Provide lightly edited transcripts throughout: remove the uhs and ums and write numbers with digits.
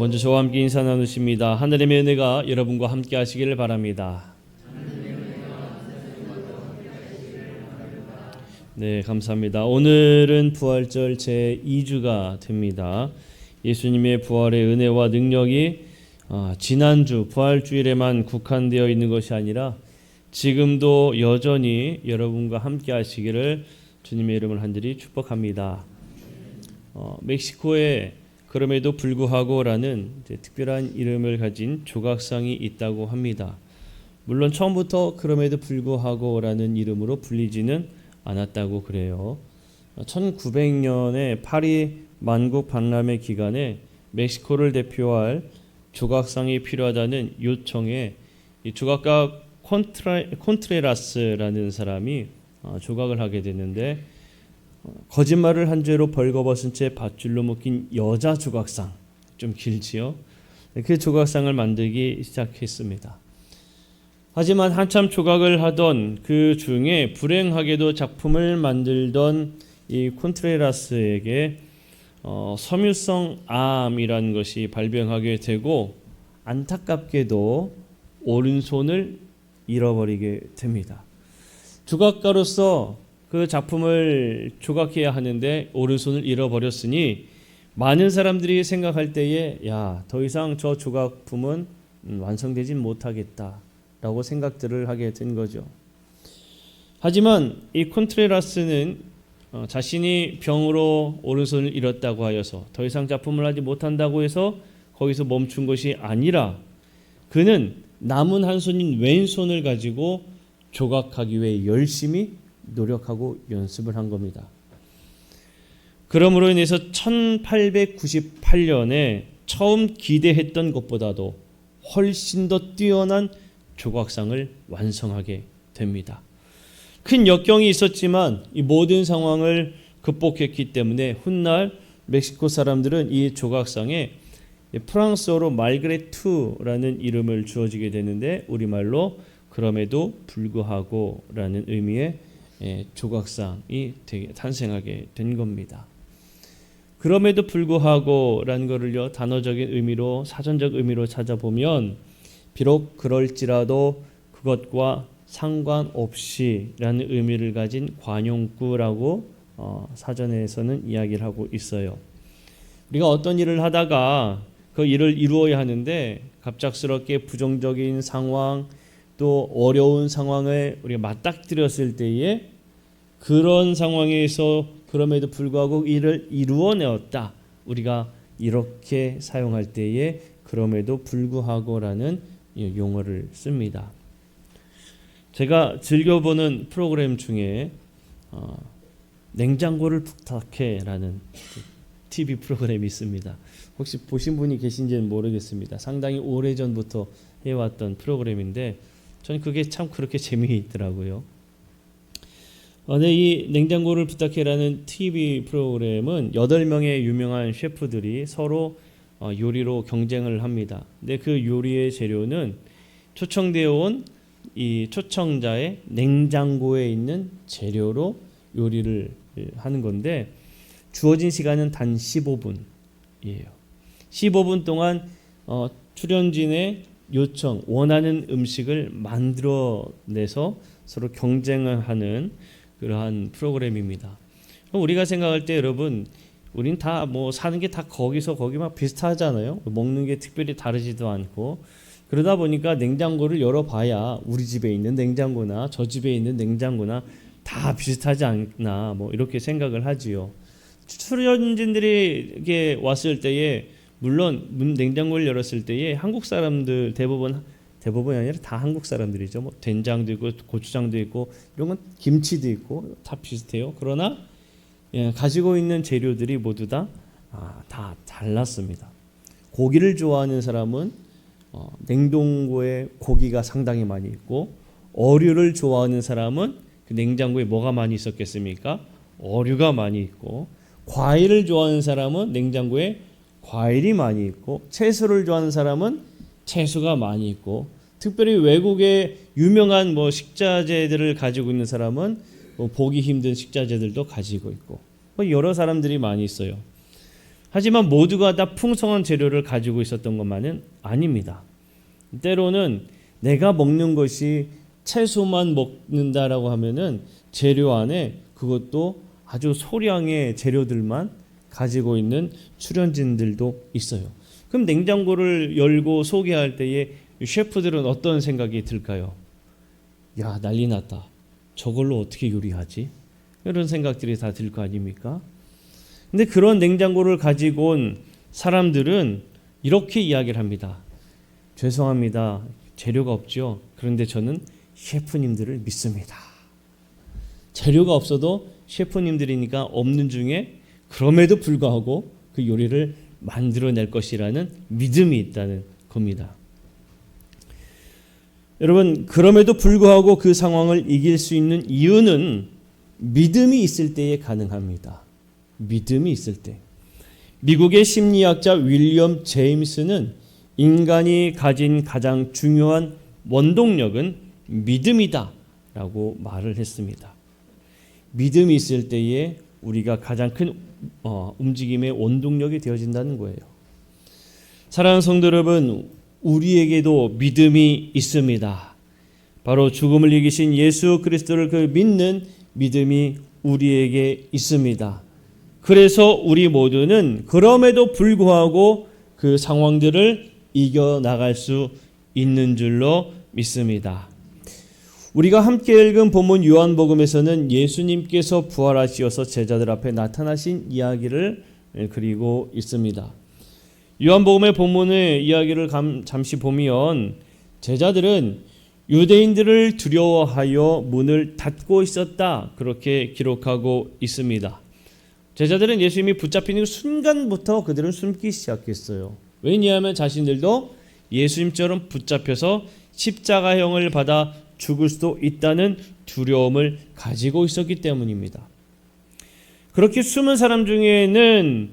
먼저 저와 함께 인사 나누십니다. 하늘의 은혜가 여러분과 함께 하시기를 바랍니다. 네, 감사합니다. 오늘은 부활절 제2주가 됩니다. 예수님의 부활의 은혜와 능력이 지난주 부활주일에만 국한되어 있는 것이 아니라 지금도 여전히 여러분과 함께 하시기를 주님의 이름을 간절히 축복합니다. 멕시코에 그럼에도 불구하고라는 특별한 이름을 가진 조각상이 있다고 합니다. 물론 처음부터 그럼에도 불구하고라는 이름으로 불리지는 않았다고 그래요. 1900년에 파리 만국 박람회 기간에 멕시코를 대표할 조각상이 필요하다는 요청에 이 조각가 콘트레라스라는 사람이 조각을 하게 됐는데, 거짓말을 한 죄로 벌거벗은 채 밧줄로 묶인 여자 조각상, 좀 길지요. 그 조각상을 만들기 시작했습니다. 하지만 한참 조각을 하던 그 중에 불행하게도 작품을 만들던 이 콘트레라스에게 섬유성 암이라는 것이 발병하게 되고, 안타깝게도 오른손을 잃어버리게 됩니다. 조각가로서 그 작품을 조각해야 하는데 오른손을 잃어버렸으니 많은 사람들이 생각할 때에 더 이상 저 조각품은 완성되진 못하겠다라고 생각들을 하게 된 거죠. 하지만 이 콘트레라스는 자신이 병으로 오른손을 잃었다고 하여서 더 이상 작품을 하지 못한다고 해서 거기서 멈춘 것이 아니라, 그는 남은 한 손인 왼손을 가지고 조각하기 위해 열심히 노력하고 연습을 한 겁니다. 그러므로 인해서 1898년에 처음 기대했던 것보다도 훨씬 더 뛰어난 조각상을 완성하게 됩니다. 큰 역경이 있었지만 이 모든 상황을 극복했기 때문에 훗날 멕시코 사람들은 이 조각상에 프랑스어로 말그레투라는 이름을 주어지게 되는데, 우리말로 그럼에도 불구하고라는 의미의 조각상이 탄생하게 된 겁니다. 그럼에도 불구하고라는 것을요, 단어적인 의미로, 사전적 의미로 찾아보면 비록 그럴지라도 그것과 상관없이라는 의미를 가진 관용구라고 사전에서는 이야기를 하고 있어요. 우리가 어떤 일을 하다가 그 일을 이루어야 하는데 갑작스럽게 부정적인 상황, 또 어려운 상황에 우리가 맞닥뜨렸을 때에 그런 상황에서 그럼에도 불구하고 일을 이루어내었다, 우리가 이렇게 사용할 때에 그럼에도 불구하고라는 용어를 씁니다. 제가 즐겨보는 프로그램 중에 냉장고를 부탁해라는 TV 프로그램이 있습니다. 혹시 보신 분이 계신지는 모르겠습니다. 상당히 오래전부터 해왔던 프로그램인데 저는 그게 참 그렇게 재미있더라고요. 이 냉장고를 부탁해라는 TV 프로그램은 8명의 유명한 셰프들이 서로 요리로 경쟁을 합니다. 근데 그 요리의 재료는 초청되어 온 이 초청자의 냉장고에 있는 재료로 요리를 하는 건데, 주어진 시간은 단 15분이에요. 15분 동안 출연진의 요청, 원하는 음식을 만들어내서 서로 경쟁을 하는 그러한 프로그램입니다. 우리가 생각할 때 여러분, 우린 다 사는 게 다 거기서 거기 막 비슷하잖아요. 먹는 게 특별히 다르지도 않고. 그러다 보니까 냉장고를 열어봐야 우리 집에 있는 냉장고나 저 집에 있는 냉장고나 다 비슷하지 않나, 이렇게 생각을 하지요. 출연진들이 이렇게 왔을 때에, 물론 냉장고를 열었을 때에 한국 사람들 대부분이 아니라 다 한국 사람들이죠. 된장도 있고 고추장도 있고 이런 건 김치도 있고 다 비슷해요. 그러나 가지고 있는 재료들이 모두 다 달랐습니다. 고기를 좋아하는 사람은 냉동고에 고기가 상당히 많이 있고, 어류를 좋아하는 사람은 그 냉장고에 뭐가 많이 있었겠습니까? 어류가 많이 있고, 과일을 좋아하는 사람은 냉장고에 과일이 많이 있고, 채소를 좋아하는 사람은 채소가 많이 있고, 특별히 외국의 유명한 식자재들을 가지고 있는 사람은 보기 힘든 식자재들도 가지고 있고, 여러 사람들이 많이 있어요. 하지만 모두가 다 풍성한 재료를 가지고 있었던 것만은 아닙니다. 때로는 내가 먹는 것이 채소만 먹는다라고 하면은 재료 안에 그것도 아주 소량의 재료들만 가지고 있는 출연진들도 있어요. 그럼 냉장고를 열고 소개할 때에 셰프들은 어떤 생각이 들까요? 야, 난리 났다. 저걸로 어떻게 요리하지? 이런 생각들이 다 들 거 아닙니까? 근데 그런 냉장고를 가지고 온 사람들은 이렇게 이야기를 합니다. 죄송합니다. 재료가 없죠. 그런데 저는 셰프님들을 믿습니다. 재료가 없어도 셰프님들이니까 없는 중에 그럼에도 불구하고 그 요리를 만들어낼 것이라는 믿음이 있다는 겁니다. 여러분, 그럼에도 불구하고 그 상황을 이길 수 있는 이유는 믿음이 있을 때에 가능합니다. 믿음이 있을 때. 미국의 심리학자 윌리엄 제임스는 인간이 가진 가장 중요한 원동력은 믿음이다 라고 말을 했습니다. 믿음이 있을 때에 우리가 가장 큰 움직임의 원동력이 되어진다는 거예요. 사랑하는 성도 여러분, 우리에게도 믿음이 있습니다. 바로 죽음을 이기신 예수 그리스도를 믿는 믿음이 우리에게 있습니다. 그래서 우리 모두는 그럼에도 불구하고 그 상황들을 이겨나갈 수 있는 줄로 믿습니다. 우리가 함께 읽은 본문 요한복음에서는 예수님께서 부활하시어서 제자들 앞에 나타나신 이야기를 그리고 있습니다. 요한복음의 본문의 이야기를 잠시 보면 제자들은 유대인들을 두려워하여 문을 닫고 있었다, 그렇게 기록하고 있습니다. 제자들은 예수님이 붙잡히는 순간부터 그들은 숨기 시작했어요. 왜냐하면 자신들도 예수님처럼 붙잡혀서 십자가형을 받아 죽을 수도 있다는 두려움을 가지고 있었기 때문입니다. 그렇게 숨은 사람 중에는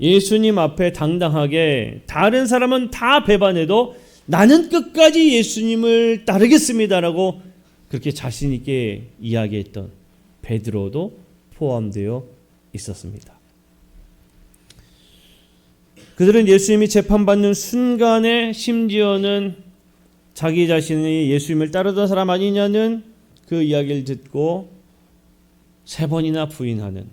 예수님 앞에 당당하게 다른 사람은 다 배반해도 나는 끝까지 예수님을 따르겠습니다라고 그렇게 자신 있게 이야기했던 베드로도 포함되어 있었습니다. 그들은 예수님이 재판받는 순간에 심지어는 자기 자신이 예수님을 따르던 사람 아니냐는 그 이야기를 듣고 3번이나 부인하는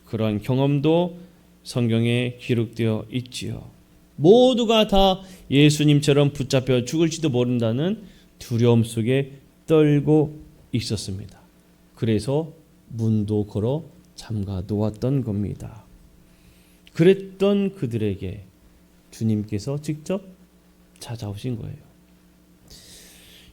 그러한 경험도 성경에 기록되어 있지요. 모두가 다 예수님처럼 붙잡혀 죽을지도 모른다는 두려움 속에 떨고 있었습니다. 그래서 문도 걸어 잠가 놓았던 겁니다. 그랬던 그들에게 주님께서 직접 찾아오신 거예요.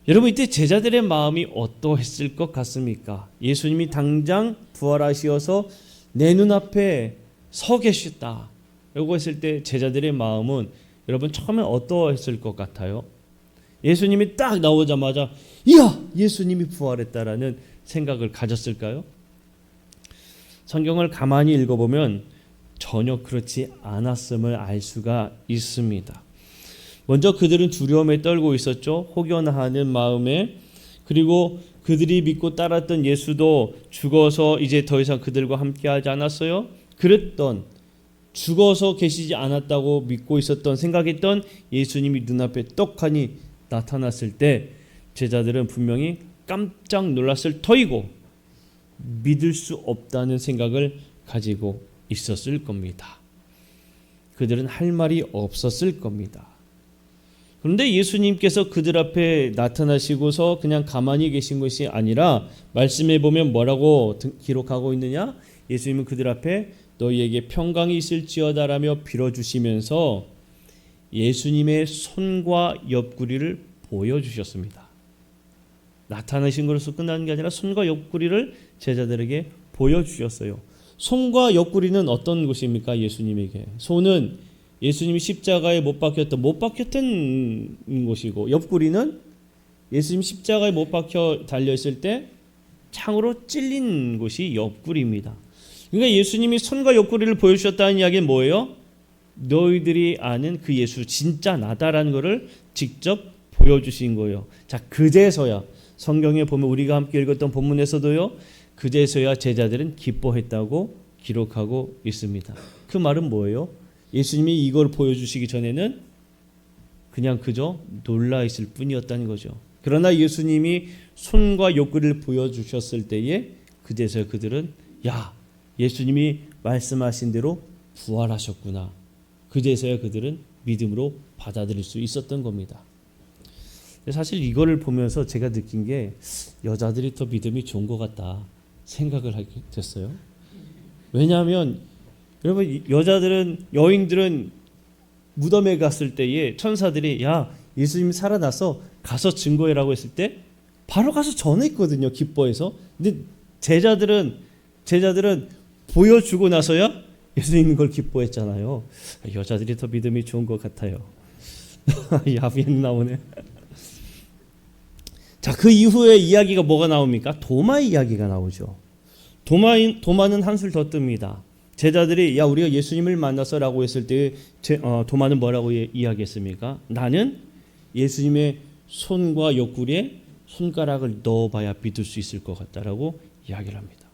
여러분, 이때 제자들의 마음이 어떠했을 것 같습니까? 예수님이 당장 부활하시어서 내 눈앞에 서 계셨다 라고 했을 때 제자들의 마음은 여러분 처음에 어떠했을 것 같아요? 예수님이 딱 나오자마자 이야, 예수님이 부활했다라는 생각을 가졌을까요? 성경을 가만히 읽어보면 전혀 그렇지 않았음을 알 수가 있습니다. 먼저 그들은 두려움에 떨고 있었죠. 혹여나하는 마음에. 그리고 그들이 믿고 따랐던 예수도 죽어서 이제 더 이상 그들과 함께하지 않았어요. 그랬던, 죽어서 계시지 않았다고 믿고 있었던, 생각했던 예수님이 눈앞에 떡하니 나타났을 때 제자들은 분명히 깜짝 놀랐을 터이고 믿을 수 없다는 생각을 가지고 있었을 겁니다. 그들은 할 말이 없었을 겁니다. 그런데 예수님께서 그들 앞에 나타나시고서 그냥 가만히 계신 것이 아니라 말씀에 보면 뭐라고 기록하고 있느냐? 예수님은 그들 앞에 너희에게 평강이 있을지어다라며 빌어주시면서 예수님의 손과 옆구리를 보여주셨습니다. 나타나신 것으로 끝나는 게 아니라 손과 옆구리를 제자들에게 보여주셨어요. 손과 옆구리는 어떤 것입니까? 예수님에게. 손은 예수님이 십자가에 못 박혔던 것이고, 옆구리는 예수님 십자가에 못 박혀 달려있을 때 창으로 찔린 곳이 옆구리입니다. 그러니까 예수님이 손과 옆구리를 보여주셨다는 이야기는 뭐예요? 너희들이 아는 그 예수 진짜 나다라는 것을 직접 보여주신 거예요. 자, 그제서야 성경에 보면 우리가 함께 읽었던 본문에서도요, 그제서야 제자들은 기뻐했다고 기록하고 있습니다. 그 말은 뭐예요? 예수님이 이걸 보여주시기 전에는 그냥 그저 놀라 있을 뿐이었다는 거죠. 그러나 예수님이 손과 옆구리를 보여주셨을 때에 그제서야 그들은 야, 예수님이 말씀하신 대로 부활하셨구나. 그제서야 그들은 믿음으로 받아들일 수 있었던 겁니다. 사실 이거를 보면서 제가 느낀 게 여자들이 더 믿음이 좋은 것 같다 생각을 하게 됐어요. 왜냐하면 여러분, 여인들은 무덤에 갔을 때에 천사들이 야, 예수님이 살아나서 가서 증거해라고 했을 때 바로 가서 전했거든요, 기뻐해서. 근데 제자들은 보여주고 나서야 예수님 있는 걸 기뻐했잖아요. 여자들이 더 믿음이 좋은 것 같아요. 야비행 나오네. 자, 그 이후에 이야기가 뭐가 나옵니까? 도마의 이야기가 나오죠. 도마는 한술 더 뜹니다. 제자들이 야, 우리가 예수님을 만나서라고 했을 때 도마는 뭐라고 이야기했습니까? 나는 예수님의 손과 옆구리에 손가락을 넣어봐야 믿을 수 있을 것 같다라고 이야기를 합니다.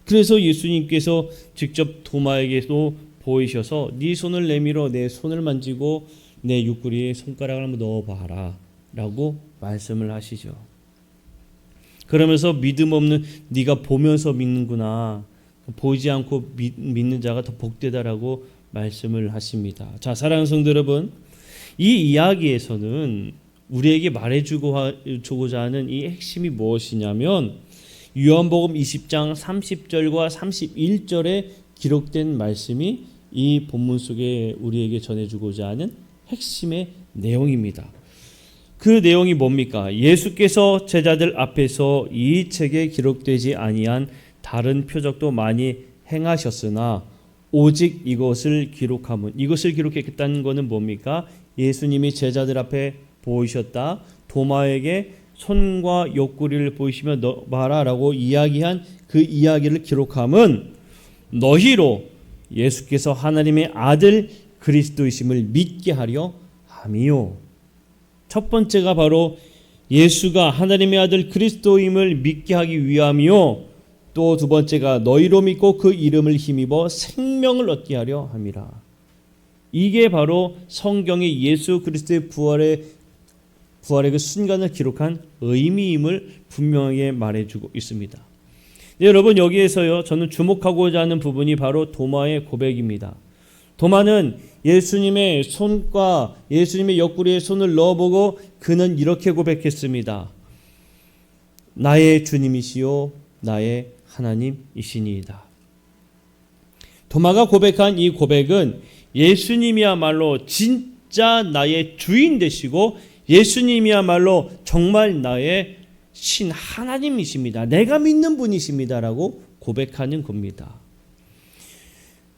그래서 예수님께서 직접 도마에게도 보이셔서 네 손을 내밀어 내 손을 만지고 내 옆구리에 손가락을 한번 넣어봐라 라고 말씀을 하시죠. 그러면서 믿음 없는 네가 보면서 믿는구나, 보이지 않고 믿는 자가 더 복되다라고 말씀을 하십니다. 자, 사랑하는 성도 여러분, 이 이야기에서는 우리에게 말해주고자 하는 이 핵심이 무엇이냐면 요한복음 20장 30절과 31절에 기록된 말씀이 이 본문 속에 우리에게 전해주고자 하는 핵심의 내용입니다. 그 내용이 뭡니까? 예수께서 제자들 앞에서 이 책에 기록되지 아니한 다른 표적도 많이 행하셨으나 오직 이것을 기록했다는 것은 뭡니까? 예수님이 제자들 앞에 보이셨다, 도마에게 손과 옆구리를 보이시며 넣어봐라라고 이야기한 그 이야기를 기록함은 너희로 예수께서 하나님의 아들 그리스도이심을 믿게 하려 함이요. 첫 번째가 바로 예수가 하나님의 아들 그리스도임을 믿게 하기 위함이요, 또 두 번째가 너희로 믿고 그 이름을 힘입어 생명을 얻게 하려 함이라. 이게 바로 성경이 예수 그리스도의 부활의 그 순간을 기록한 의미임을 분명하게 말해주고 있습니다. 네, 여러분, 여기에서요 저는 주목하고자 하는 부분이 바로 도마의 고백입니다. 도마는 예수님의 손과 예수님의 옆구리에 손을 넣어보고 그는 이렇게 고백했습니다. 나의 주님이시요 나의 하나님이시니이다. 도마가 고백한 이 고백은 예수님이야말로 진짜 나의 주인 되시고 예수님이야말로 정말 나의 신 하나님이십니다. 내가 믿는 분이십니다라고 고백하는 겁니다.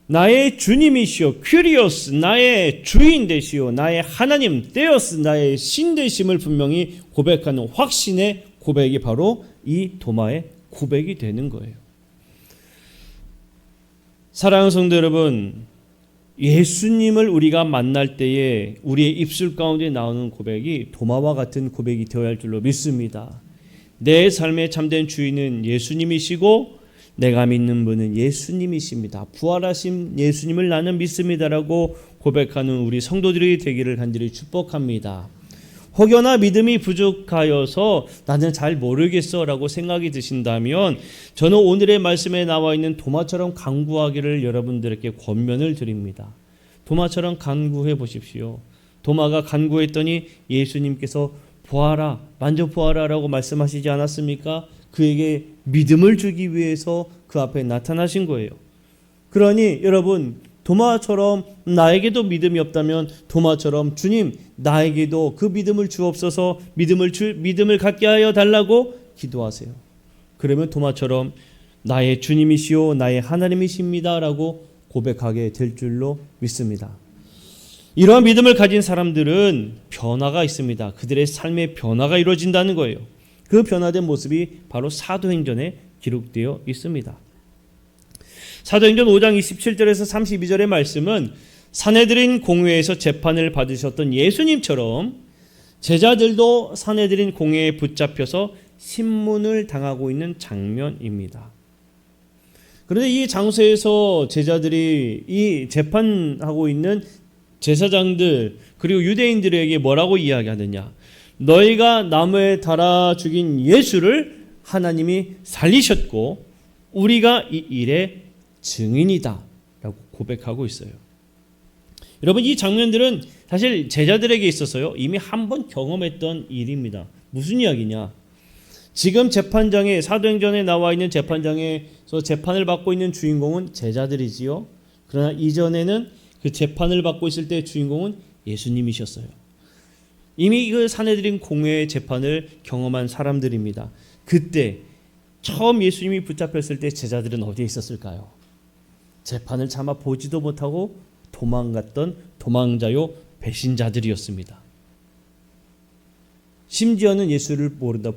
나의 주님이시오, 큐리오스, 나의 주인 되시오, 나의 하나님, 데오스, 나의 신 되심을 분명히 고백하는 확신의 고백이 바로 이 도마의 고백이 되는 거예요. 사랑하는 성도 여러분, 예수님을 우리가 만날 때에 우리의 입술 가운데 나오는 고백이 도마와 같은 고백이 되어야 할 줄로 믿습니다. 내 삶의 참된 주인은 예수님이시고 내가 믿는 분은 예수님이십니다. 부활하신 예수님을 나는 믿습니다라고 고백하는 우리 성도들이 되기를 간절히 축복합니다. 혹여나 믿음이 부족하여서 나는 잘 모르겠어 라고 생각이 드신다면 저는 오늘의 말씀에 나와 있는 도마처럼 간구하기를 여러분들에게 권면을 드립니다. 도마처럼 간구해 보십시오. 도마가 간구했더니 예수님께서 보아라, 만져 보아라 라고 말씀하시지 않았습니까? 그에게 믿음을 주기 위해서 그 앞에 나타나신 거예요. 그러니 여러분, 도마처럼 나에게도 믿음이 없다면 도마처럼 주님, 나에게도 그 믿음을 주옵소서, 믿음을 갖게 하여 달라고 기도하세요. 그러면 도마처럼 나의 주님이시오 나의 하나님이십니다 라고 고백하게 될 줄로 믿습니다. 이러한 믿음을 가진 사람들은 변화가 있습니다. 그들의 삶의 변화가 이루어진다는 거예요. 그 변화된 모습이 바로 사도행전에 기록되어 있습니다. 사도행전 5장 27절에서 32절의 말씀은 산헤드린 공회에서 재판을 받으셨던 예수님처럼 제자들도 산헤드린 공회에 붙잡혀서 신문을 당하고 있는 장면입니다. 그런데 이 장소에서 제자들이 이 재판하고 있는 제사장들 그리고 유대인들에게 뭐라고 이야기하느냐? 너희가 나무에 달아 죽인 예수를 하나님이 살리셨고 우리가 이 일의 증인이다 라고 고백하고 있어요. 여러분, 이 장면들은 사실 제자들에게 있어서요 이미 한 번 경험했던 일입니다. 무슨 이야기냐? 지금 재판장에, 사도행전에 나와 있는 재판장에서 재판을 받고 있는 주인공은 제자들이지요. 그러나 이전에는 그 재판을 받고 있을 때 주인공은 예수님이셨어요. 이미 그 산헤드린 공회의 재판을 경험한 사람들입니다. 그때 처음 예수님이 붙잡혔을 때 제자들은 어디에 있었을까요? 재판을 차마 보지도 못하고 도망갔던 도망자요 배신자들이었습니다. 심지어는 예수를 모른다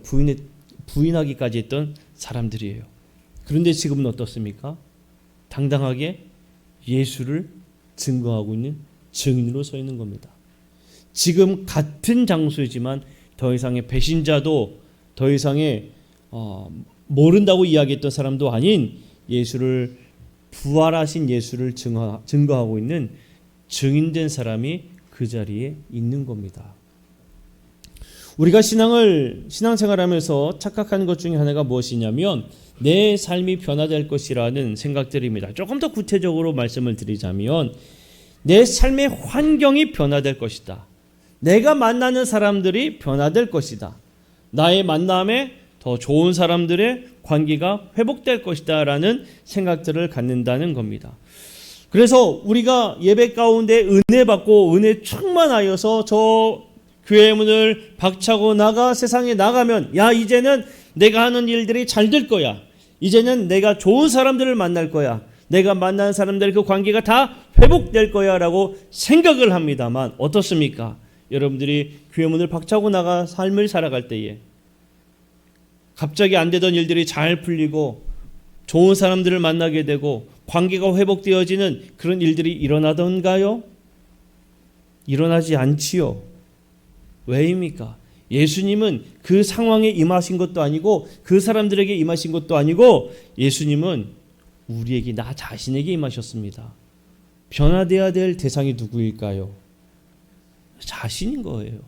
부인하기까지 했던 사람들이에요. 그런데 지금은 어떻습니까? 당당하게 예수를 증거하고 있는 증인으로 서 있는 겁니다. 지금 같은 장소이지만 더 이상의 배신자도 더 이상의 모른다고 이야기했던 사람도 아닌 예수를 부활하신 예수를 증거하고 있는 증인된 사람이 그 자리에 있는 겁니다. 우리가 신앙생활하면서 착각하는 것 중에 하나가 무엇이냐면 내 삶이 변화될 것이라는 생각들입니다. 조금 더 구체적으로 말씀을 드리자면 내 삶의 환경이 변화될 것이다. 내가 만나는 사람들이 변화될 것이다. 나의 만남에 더 좋은 사람들의 관계가 회복될 것이다 라는 생각들을 갖는다는 겁니다. 그래서 우리가 예배 가운데 은혜 받고 은혜 충만하여서 저 교회 문을 박차고 나가 세상에 나가면 야 이제는 내가 하는 일들이 잘 될 거야. 이제는 내가 좋은 사람들을 만날 거야. 내가 만난 사람들 그 관계가 다 회복될 거야 라고 생각을 합니다만 어떻습니까? 여러분들이 교회 문을 박차고 나가 삶을 살아갈 때에 갑자기 안 되던 일들이 잘 풀리고 좋은 사람들을 만나게 되고 관계가 회복되어지는 그런 일들이 일어나던가요? 일어나지 않지요. 왜입니까? 예수님은 그 상황에 임하신 것도 아니고 그 사람들에게 임하신 것도 아니고 예수님은 우리에게 나 자신에게 임하셨습니다. 변화되어야 될 대상이 누구일까요? 자신인 거예요.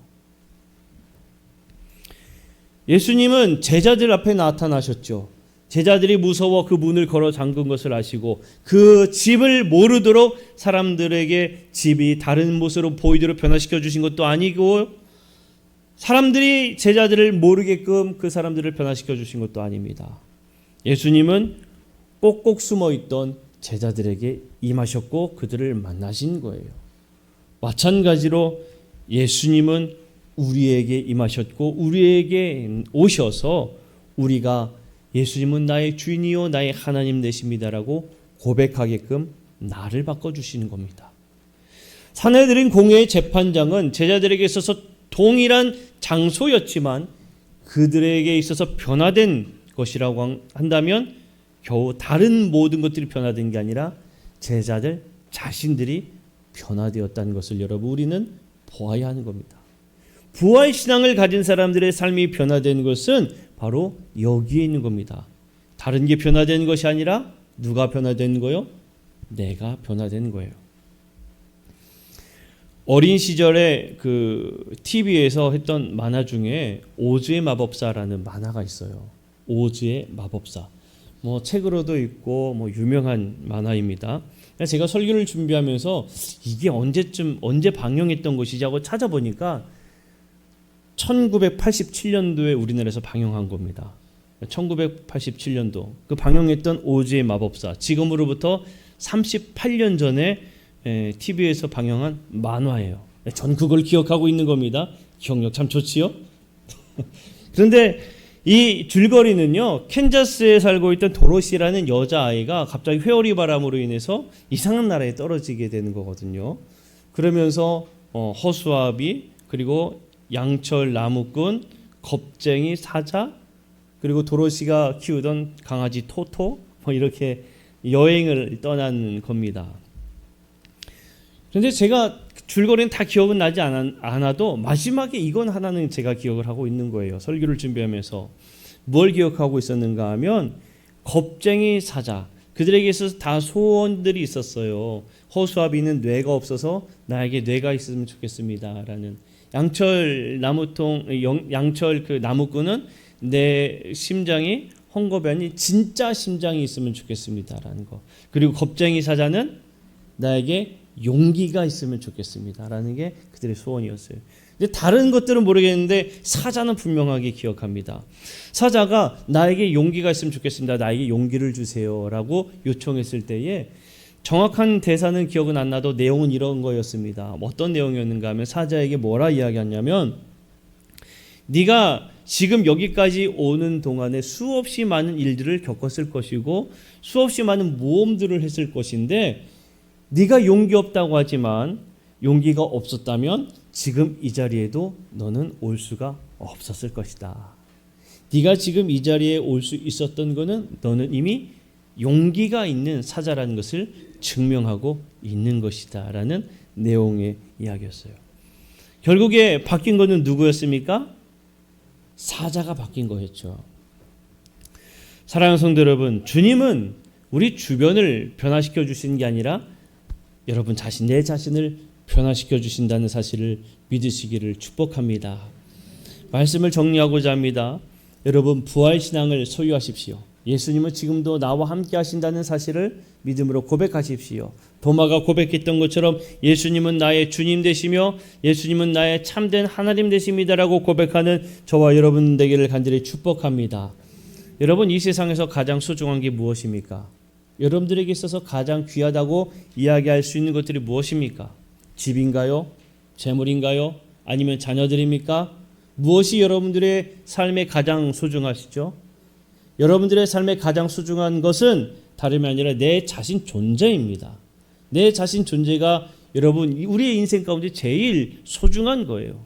예수님은 제자들 앞에 나타나셨죠. 제자들이 무서워 그 문을 걸어 잠근 것을 아시고 그 집을 모르도록 사람들에게 집이 다른 모습으로 보이도록 변화시켜 주신 것도 아니고 사람들이 제자들을 모르게끔 그 사람들을 변화시켜 주신 것도 아닙니다. 예수님은 꼭꼭 숨어있던 제자들에게 임하셨고 그들을 만나신 거예요. 마찬가지로 예수님은 우리에게 임하셨고 우리에게 오셔서 우리가 예수님은 나의 주인이요 나의 하나님 되십니다라고 고백하게끔 나를 바꿔주시는 겁니다. 산헤드린 공회의 재판장은 제자들에게 있어서 동일한 장소였지만 그들에게 있어서 변화된 것이라고 한다면 겨우 다른 모든 것들이 변화된 게 아니라 제자들 자신들이 변화되었다는 것을 여러분 우리는 보아야 하는 겁니다. 부활 신앙을 가진 사람들의 삶이 변화된 것은 바로 여기에 있는 겁니다. 다른 게 변화된 것이 아니라 누가 변화된 거요? 내가 변화된 거예요. 어린 시절에 그 TV에서 했던 만화 중에 오즈의 마법사라는 만화가 있어요. 오즈의 마법사. 뭐 책으로도 있고 뭐 유명한 만화입니다. 제가 설교를 준비하면서 이게 언제 방영했던 것이지 하고 찾아보니까 1987년도에 우리나라에서 방영한 겁니다. 1987년도 그 방영했던 오즈의 마법사 지금으로부터 38년 전에 TV에서 방영한 만화예요. 전 그걸 기억하고 있는 겁니다. 기억력 참 좋지요? 그런데 이 줄거리는요. 캔자스에 살고 있던 도로시라는 여자아이가 갑자기 회오리 바람으로 인해서 이상한 나라에 떨어지게 되는 거거든요. 그러면서 허수아비 그리고 양철 나무꾼 겁쟁이 사자 그리고 도로시가 키우던 강아지 토토 뭐 이렇게 여행을 떠나는 겁니다. 그런데 제가 줄거리는 다 기억은 나지 않아도 마지막에 이건 하나는 제가 기억을 하고 있는 거예요. 설교를 준비하면서 뭘 기억하고 있었는가 하면 겁쟁이 사자 그들에게 있어서 다 소원들이 있었어요. 허수아비는 뇌가 없어서 나에게 뇌가 있으면 좋겠습니다라는. 양철 그 나무꾼은 내 심장이 헝겊이 아닌 진짜 심장이 있으면 좋겠습니다라는 거. 그리고 겁쟁이 사자는 나에게 용기가 있으면 좋겠습니다라는 게 그들의 소원이었어요. 근데 다른 것들은 모르겠는데 사자는 분명하게 기억합니다. 사자가 나에게 용기가 있으면 좋겠습니다. 나에게 용기를 주세요라고 요청했을 때에 정확한 대사는 기억은 안 나도 내용은 이런 거였습니다. 어떤 내용이었는가 하면 사자에게 뭐라 이야기하냐면 네가 지금 여기까지 오는 동안에 수없이 많은 일들을 겪었을 것이고 수없이 많은 모험들을 했을 것인데 네가 용기 없다고 하지만 용기가 없었다면 지금 이 자리에도 너는 올 수가 없었을 것이다. 네가 지금 이 자리에 올 수 있었던 거는 너는 이미 용기가 있는 사자라는 것을 증명하고 있는 것이다 라는 내용의 이야기였어요. 결국에 바뀐 것은 누구였습니까? 사자가 바뀐 거였죠. 사랑하는 성도 여러분, 주님은 우리 주변을 변화시켜 주시는 게 아니라 여러분 내 자신을 변화시켜 주신다는 사실을 믿으시기를 축복합니다. 말씀을 정리하고자 합니다. 여러분 부활신앙을 소유하십시오. 예수님은 지금도 나와 함께 하신다는 사실을 믿음으로 고백하십시오. 도마가 고백했던 것처럼 예수님은 나의 주님 되시며 예수님은 나의 참된 하나님 되십니다라고 고백하는 저와 여러분 되기를 간절히 축복합니다. 여러분 이 세상에서 가장 소중한 게 무엇입니까? 여러분들에게 있어서 가장 귀하다고 이야기할 수 있는 것들이 무엇입니까? 집인가요? 재물인가요? 아니면 자녀들입니까? 무엇이 여러분들의 삶에 가장 소중하시죠? 여러분들의 삶에 가장 소중한 것은 다름이 아니라 내 자신 존재입니다. 내 자신 존재가 여러분 우리의 인생 가운데 제일 소중한 거예요.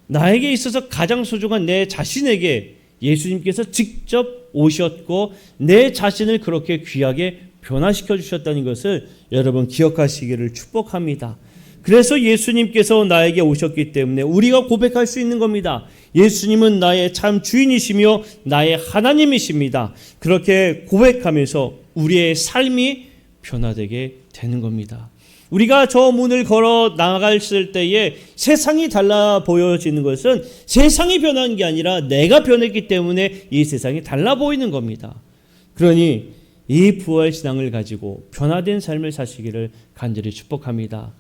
나에게 있어서 가장 소중한 내 자신에게 예수님께서 직접 오셨고 내 자신을 그렇게 귀하게 변화시켜 주셨다는 것을 여러분 기억하시기를 축복합니다. 그래서 예수님께서 나에게 오셨기 때문에 우리가 고백할 수 있는 겁니다. 예수님은 나의 참 주인이시며 나의 하나님이십니다. 그렇게 고백하면서 우리의 삶이 변화되게 되는 겁니다. 우리가 저 문을 걸어 나갔을 때에 세상이 달라 보여지는 것은 세상이 변한 게 아니라 내가 변했기 때문에 이 세상이 달라 보이는 겁니다. 그러니 이 부활신앙을 가지고 변화된 삶을 사시기를 간절히 축복합니다.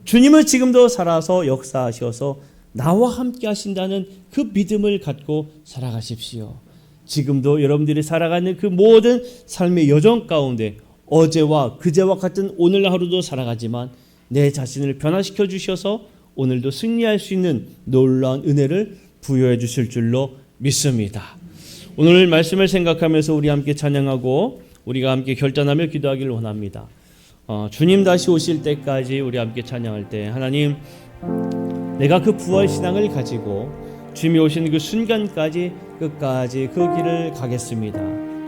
주님은 지금도 살아서 역사하셔서 나와 함께 하신다는 그 믿음을 갖고 살아가십시오. 지금도 여러분들이 살아가는 그 모든 삶의 여정 가운데 어제와 그제와 같은 오늘 하루도 살아가지만 내 자신을 변화시켜 주셔서 오늘도 승리할 수 있는 놀라운 은혜를 부여해 주실 줄로 믿습니다. 오늘 말씀을 생각하면서 우리 함께 찬양하고 우리가 함께 결단하며 기도하기를 원합니다. 주님 다시 오실 때까지 우리 함께 찬양할 때 하나님 내가 그 부활신앙을 가지고 주님이 오시는 그 순간까지 끝까지 그 길을 가겠습니다.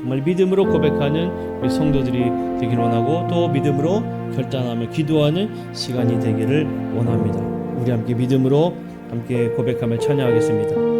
정말 믿음으로 고백하는 우리 성도들이 되기를 원하고 또 믿음으로 결단하며 기도하는 시간이 되기를 원합니다. 우리 함께 믿음으로 함께 고백하며 찬양하겠습니다.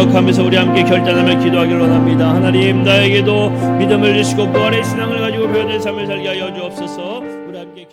기억하면서 우리 함께 결단하며 기도하기를 원합니다. 하나님, 나에게도 믿음을 주시고 부활의 신앙을 가지고 표현된 삶을 살게 하여 주옵소서. 우리 함께